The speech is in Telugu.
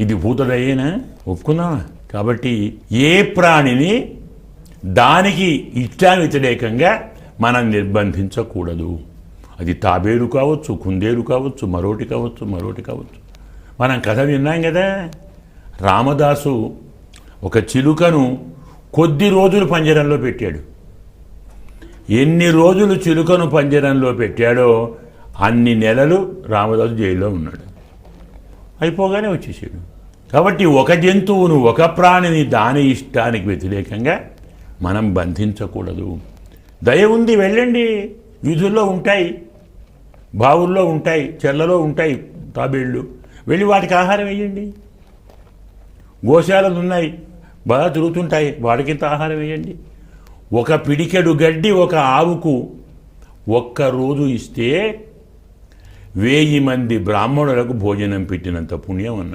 ఇది భూతదయేనా? ఒప్పుకుందామా? కాబట్టి ఏ ప్రాణిని దానికి ఇష్టానికి వ్యతిరేకంగా మనం నిర్బంధించకూడదు. అది తాబేలు కావచ్చు, కుందేలు కావచ్చు, మరోటి కావచ్చు. మనం కథ విన్నాం కదా, రామదాసు ఒక చిలుకను కొద్ది రోజులు పంజరంలో పెట్టాడు. ఎన్ని రోజులు చిలుకను పంజరంలో పెట్టాడో అన్ని నెలలు రామదాసు జైల్లో ఉన్నాడు. అయిపోగానే వచ్చేసాడు. కాబట్టి ఒక జంతువును, ఒక ప్రాణిని దాని ఇష్టానికి వ్యతిరేకంగా మనం బంధించకూడదు. దయ ఉంది, వెళ్ళండి. వీధుల్లో ఉంటాయి, బావుల్లో ఉంటాయి, చెర్లలో ఉంటాయి తాబేళ్ళు, వెళ్ళి వాటికి ఆహారం వేయండి. గోశాలలు ఉన్నాయి, బాగా తిరుగుతుంటాయి, వాటికింత ఆహారం వేయండి. ఒక పిడికెడు గడ్డి ఒక ఆవుకు ఒక్కరోజు ఇస్తే 1000 మంది బ్రాహ్మణులకు భోజనం పెట్టినంత పుణ్యం అన్నారు.